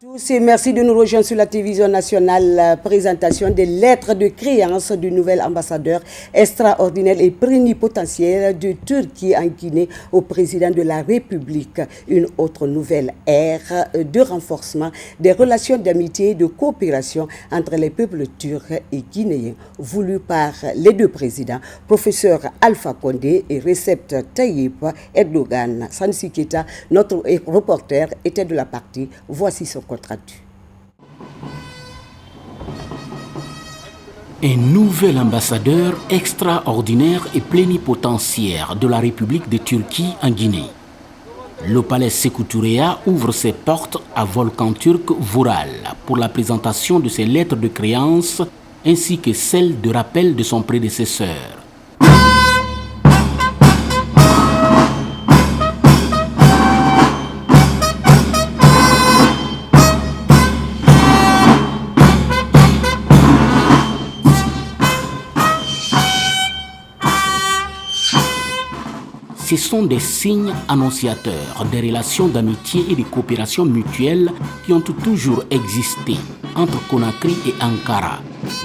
Tous et merci de nous rejoindre sur la télévision nationale. Présentation des lettres de créance du nouvel ambassadeur extraordinaire et plénipotentiaire de Turquie en Guinée au président de la République. Une autre nouvelle ère de renforcement des relations d'amitié et de coopération entre les peuples turcs et guinéens, voulue par les deux présidents, professeur Alpha Condé et Recep Tayyip Erdogan. Sanusi Keita, notre reporter, était de la partie. Voici son compte rendu. Un nouvel ambassadeur extraordinaire et plénipotentiaire de la République de Turquie en Guinée. Le palais Sékou Touréa ouvre ses portes à Volkan Türk Vural pour la présentation de ses lettres de créance ainsi que celles de rappel de son prédécesseur. Ce sont des signes annonciateurs des relations d'amitié et de coopération mutuelle qui ont toujours existé entre Conakry et Ankara.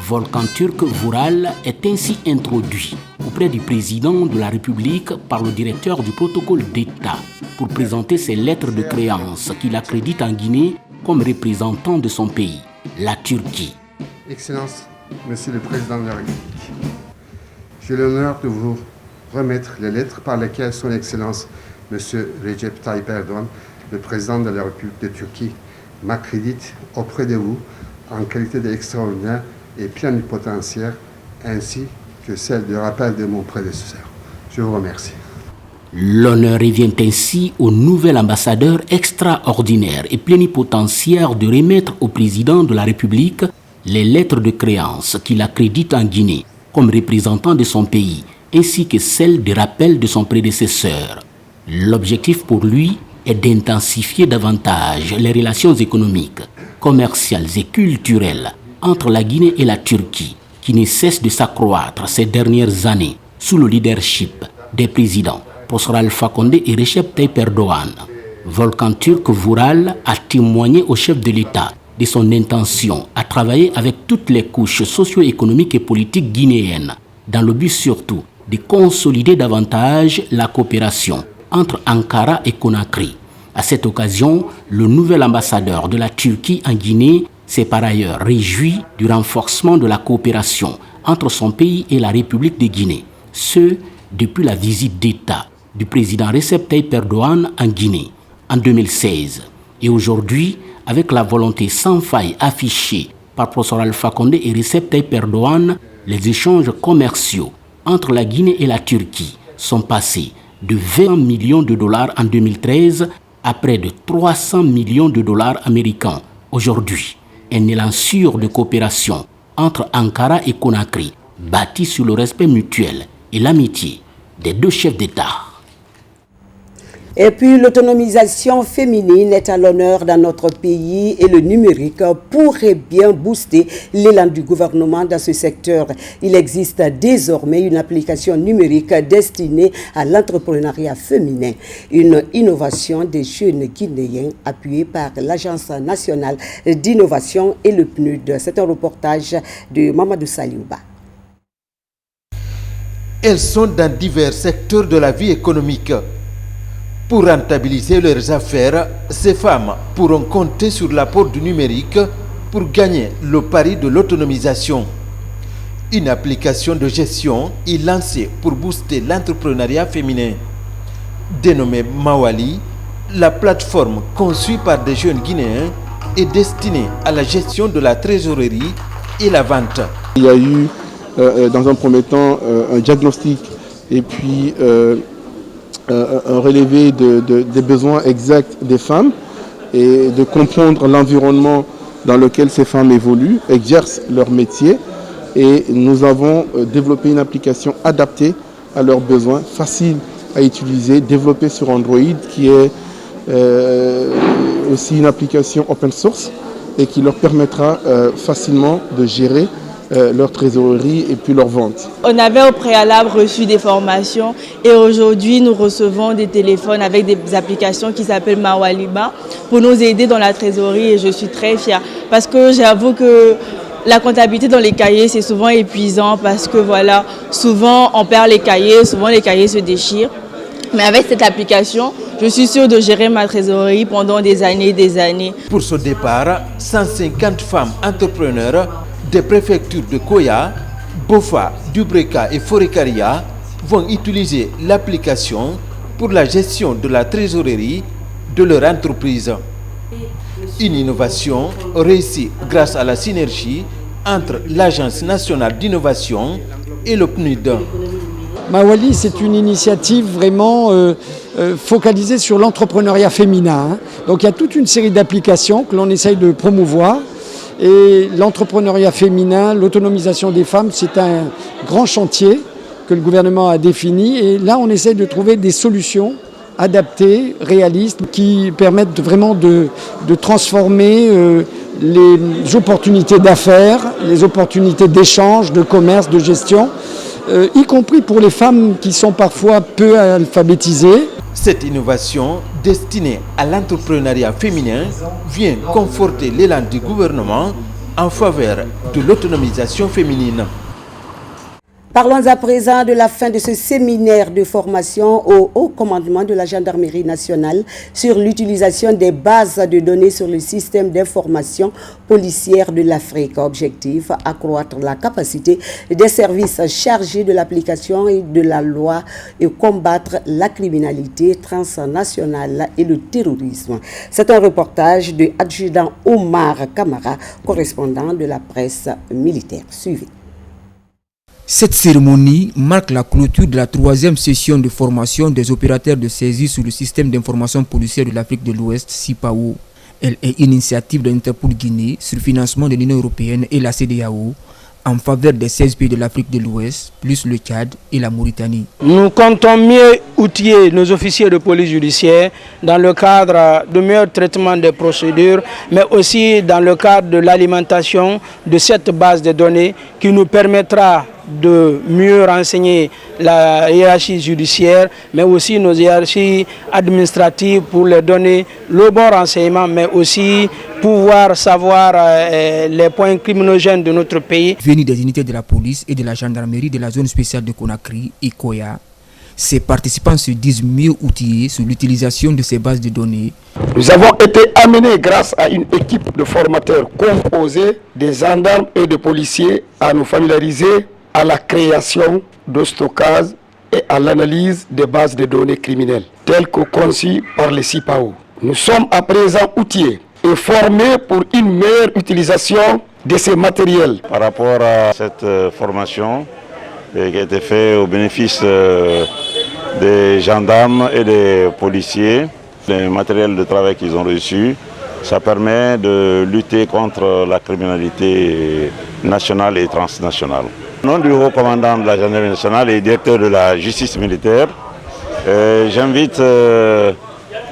Volkan Türk Vural est ainsi introduit auprès du président de la République par le directeur du protocole d'État pour présenter ses lettres de créance qu'il accrédite en Guinée comme représentant de son pays, la Turquie. Excellence, Monsieur le Président de la République, j'ai l'honneur de vous remettre les lettres par lesquelles son Excellence, M. Recep Tayyip Erdogan, le président de la République de Turquie, m'accrédite auprès de vous en qualité d'extraordinaire et plénipotentiaire, ainsi que celle de rappel de mon prédécesseur. Je vous remercie. L'honneur revient ainsi au nouvel ambassadeur extraordinaire et plénipotentiaire de remettre au président de la République les lettres de créance qu'il accrédite en Guinée comme représentant de son pays, ainsi que celle de rappel de son prédécesseur. L'objectif pour lui est d'intensifier davantage les relations économiques, commerciales et culturelles entre la Guinée et la Turquie, qui ne cessent de s'accroître ces dernières années sous le leadership des présidents professeur Alpha Condé et Recep Tayyip Erdogan. Volkan Türk Vural a témoigné au chef de l'État de son intention à travailler avec toutes les couches socio-économiques et politiques guinéennes, dans le but surtout de consolider davantage la coopération entre Ankara et Conakry. À cette occasion, le nouvel ambassadeur de la Turquie en Guinée s'est par ailleurs réjoui du renforcement de la coopération entre son pays et la République de Guinée, ce depuis la visite d'État du président Recep Tayyip Erdogan en Guinée en 2016. Et aujourd'hui, avec la volonté sans faille affichée par professeur Alpha Condé et Recep Tayyip Erdogan, les échanges commerciaux entre la Guinée et la Turquie sont passés de 20 millions de dollars en 2013 à près de 300 millions de dollars américains aujourd'hui. Un élan sûr de coopération entre Ankara et Conakry, bâti sur le respect mutuel et l'amitié des deux chefs d'État. Et puis l'autonomisation féminine est à l'honneur dans notre pays et le numérique pourrait bien booster l'élan du gouvernement dans ce secteur. Il existe désormais une application numérique destinée à l'entrepreneuriat féminin, une innovation des jeunes guinéens appuyée par l'Agence nationale d'innovation et le PNUD. C'est un reportage de Mamadou Saliouba. Elles sont dans divers secteurs de la vie économique. Pour rentabiliser leurs affaires, ces femmes pourront compter sur l'apport du numérique pour gagner le pari de l'autonomisation. Une application de gestion est lancée pour booster l'entrepreneuriat féminin. Dénommée Mawali, la plateforme conçue par des jeunes Guinéens est destinée à la gestion de la trésorerie et la vente. Il y a eu dans un premier temps un diagnostic et puis un relevé des besoins exacts des femmes et de comprendre l'environnement dans lequel ces femmes évoluent, exercent leur métier. Et nous avons développé une application adaptée à leurs besoins, facile à utiliser, développée sur Android, qui est aussi une application open source et qui leur permettra facilement de gérer leur trésorerie et puis leur vente. On avait au préalable reçu des formations et aujourd'hui nous recevons des téléphones avec des applications qui s'appellent Mawaliba pour nous aider dans la trésorerie et je suis très fière parce que j'avoue que la comptabilité dans les cahiers c'est souvent épuisant parce que voilà, souvent on perd les cahiers, souvent les cahiers se déchirent. Mais avec cette application, je suis sûre de gérer ma trésorerie pendant des années et des années. Pour ce départ, 150 femmes entrepreneurs des préfectures de Koya, Bofa, Dubreka et Forekaria vont utiliser l'application pour la gestion de la trésorerie de leur entreprise. Une innovation réussie grâce à la synergie entre l'Agence nationale d'innovation et le PNUD. Mawali, c'est une initiative vraiment focalisée sur l'entrepreneuriat féminin. Donc il y a toute une série d'applications que l'on essaye de promouvoir. Et l'entrepreneuriat féminin, l'autonomisation des femmes, c'est un grand chantier que le gouvernement a défini. Et là, on essaie de trouver des solutions adaptées, réalistes, qui permettent vraiment de transformer les opportunités d'affaires, les opportunités d'échange, de commerce, de gestion, y compris pour les femmes qui sont parfois peu alphabétisées. Cette innovation destinée à l'entrepreneuriat féminin vient conforter l'élan du gouvernement en faveur de l'autonomisation féminine. Parlons à présent de la fin de ce séminaire de formation au haut commandement de la gendarmerie nationale sur l'utilisation des bases de données sur le système d'information policière de l'Afrique. Objectif, accroître la capacité des services chargés de l'application de la loi et combattre la criminalité transnationale et le terrorisme. C'est un reportage de adjudant Omar Kamara, correspondant de la presse militaire. Suivez. Cette cérémonie marque la clôture de la 3e session de formation des opérateurs de saisie sur le système d'information policière de l'Afrique de l'Ouest, CIPAO. Elle est une initiative de l'Interpol Guinée sur financement de l'Union européenne et la CEDEAO en faveur des 16 pays de l'Afrique de l'Ouest, plus le Tchad et la Mauritanie. Nous comptons mieux outiller nos officiers de police judiciaire dans le cadre de meilleur traitement des procédures, mais aussi dans le cadre de l'alimentation de cette base de données qui nous permettra de mieux renseigner la hiérarchie judiciaire, mais aussi nos hiérarchies administratives pour leur donner le bon renseignement, mais aussi pouvoir savoir les points criminogènes de notre pays. Venus des unités de la police et de la gendarmerie de la zone spéciale de Conakry et Koya, ces participants se disent mieux outillés sur l'utilisation de ces bases de données. Nous avons été amenés grâce à une équipe de formateurs composée des gendarmes et de policiers à nous familiariser à la création de stockage et à l'analyse des bases de données criminelles, telles que conçues par les CIPAO. Nous sommes à présent outillés et formés pour une meilleure utilisation de ces matériels. Par rapport à cette formation qui a été faite au bénéfice des gendarmes et des policiers, les matériels de travail qu'ils ont reçus, ça permet de lutter contre la criminalité nationale et transnationale. Au nom du haut commandant de la gendarmerie nationale et directeur de la justice militaire, j'invite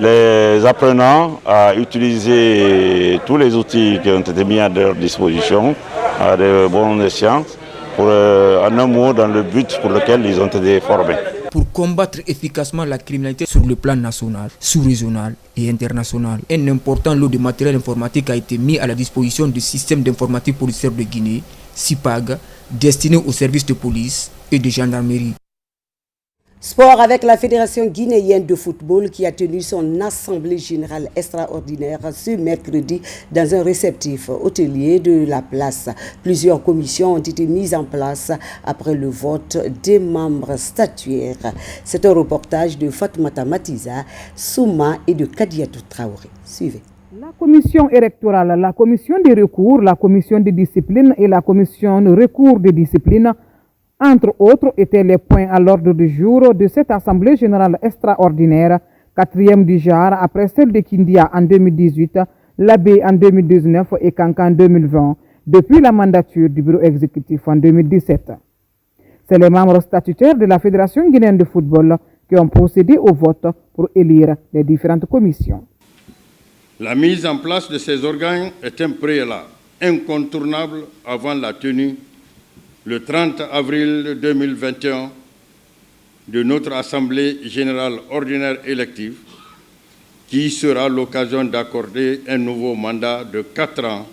les apprenants à utiliser tous les outils qui ont été mis à leur disposition à de bonnes sciences, en un mot, dans le but pour lequel ils ont été formés. Pour combattre efficacement la criminalité sur le plan national, sous-régional et international, un important lot de matériel informatique a été mis à la disposition du système d'informatique policière de Guinée, CIPAG, destiné aux services de police et de gendarmerie. Sport avec la Fédération guinéenne de football qui a tenu son assemblée générale extraordinaire ce mercredi dans un réceptif hôtelier de la place. Plusieurs commissions ont été mises en place après le vote des membres statuaires. C'est un reportage de Fatoumata Matiza, Souma et de Kadiatou Traoré. Suivez. La commission électorale, la commission des recours, la commission de discipline et la commission de recours de discipline, entre autres, étaient les points à l'ordre du jour de cette Assemblée générale extraordinaire, 4e du genre après celle de Kindia en 2018, l'Abbé en 2019 et Kanka en 2020, depuis la mandature du bureau exécutif en 2017. C'est les membres statutaires de la Fédération guinéenne de football qui ont procédé au vote pour élire les différentes commissions. La mise en place de ces organes est un préalable incontournable avant la tenue le 30 avril 2021 de notre Assemblée générale ordinaire élective, qui sera l'occasion d'accorder un nouveau mandat de 4 ans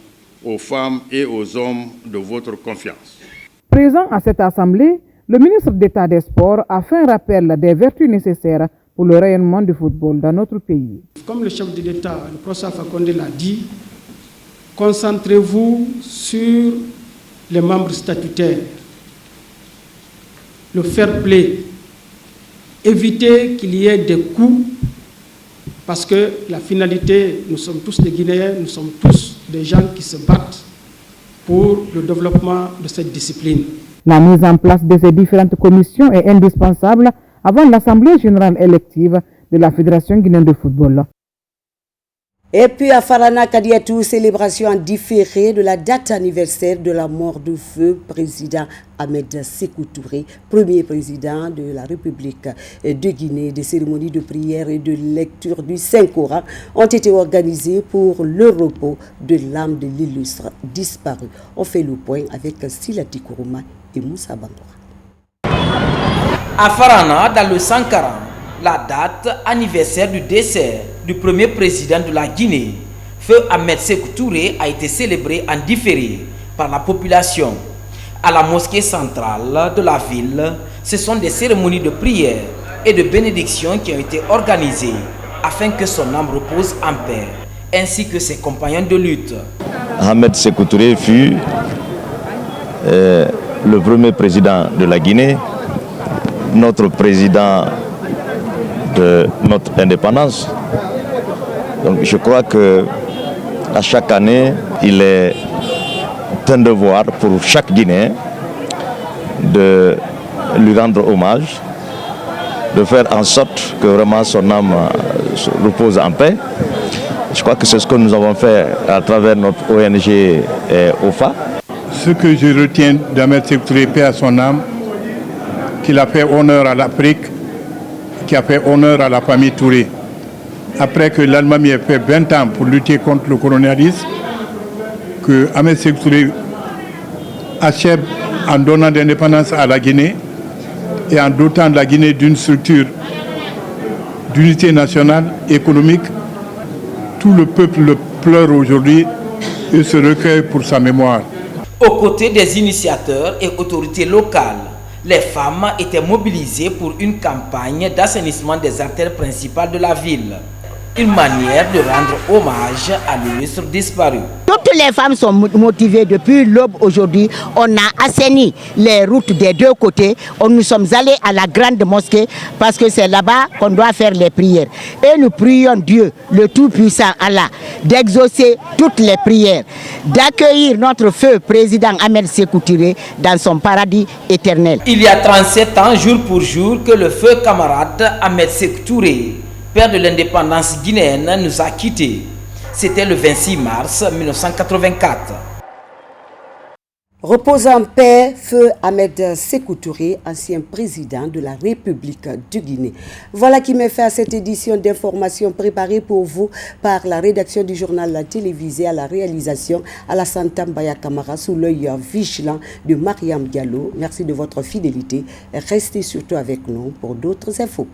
aux femmes et aux hommes de votre confiance. Présent à cette Assemblée, le ministre d'État des Sports a fait un rappel des vertus nécessaires pour le rayonnement du football dans notre pays. Comme le chef de l'État, le professeur Fakonde l'a dit, concentrez-vous sur les membres statutaires, le fair play, évitez qu'il y ait des coups, parce que la finalité, nous sommes tous des Guinéens, nous sommes tous des gens qui se battent pour le développement de cette discipline. La mise en place de ces différentes commissions est indispensable avant l'Assemblée générale élective de la Fédération guinéenne de football. Et puis à Farana Kadiatou, célébration en différé de la date anniversaire de la mort du feu président Ahmed Sékou Touré, premier président de la République de Guinée. Des cérémonies de prière et de lecture du Saint-Coran ont été organisées pour le repos de l'âme de l'illustre disparu. On fait le point avec Silati Kourouma et Moussa Bandoura. À Farana, dans le 140, la date anniversaire du décès du premier président de la Guinée, Feu Ahmed Sékou Touré, a été célébrée en différé par la population. À la mosquée centrale de la ville, ce sont des cérémonies de prière et de bénédiction qui ont été organisées afin que son âme repose en paix, ainsi que ses compagnons de lutte. Ahmed Sékou Touré fut le premier président de la Guinée, notre président de notre indépendance. Donc je crois que à chaque année, il est un devoir pour chaque Guinéen de lui rendre hommage, de faire en sorte que vraiment son âme repose en paix. Je crois que c'est ce que nous avons fait à travers notre ONG OFA. Ce que je retiens d'Ahmed Sékou Touré, paix à son âme, qu'il a fait honneur à l'Afrique, qui a fait honneur à la famille Touré. Après que l'Allemagne ait fait 20 ans pour lutter contre le colonialisme, que Ahmed Sékou Touré achève en donnant l'indépendance à la Guinée et en dotant la Guinée d'une structure d'unité nationale économique. Tout le peuple le pleure aujourd'hui et se recueille pour sa mémoire. Aux côtés des initiateurs et autorités locales, les femmes étaient mobilisées pour une campagne d'assainissement des artères principales de la ville. Une manière de rendre hommage à l'illustre disparu. Toutes les femmes sont motivées depuis l'aube aujourd'hui. On a assaini les routes des deux côtés. Nous sommes allés à la grande mosquée parce que c'est là-bas qu'on doit faire les prières. Et nous prions Dieu, le Tout-Puissant Allah, d'exaucer toutes les prières, d'accueillir notre feu président Ahmed Sékou Touré dans son paradis éternel. Il y a 37 ans, jour pour jour, que le feu camarade Ahmed Sékou Touré, père de l'indépendance guinéenne, nous a quittés. C'était le 26 mars 1984. Repose en paix, Feu Ahmed Sékou Touré, ancien président de la République du Guinée. Voilà qui met fin à cette édition d'information préparée pour vous par la rédaction du journal télévisé, à la réalisation Alassane Tambaya Kamara, sous l'œil vigilant de Mariam Diallo. Merci de votre fidélité et restez surtout avec nous pour d'autres infos.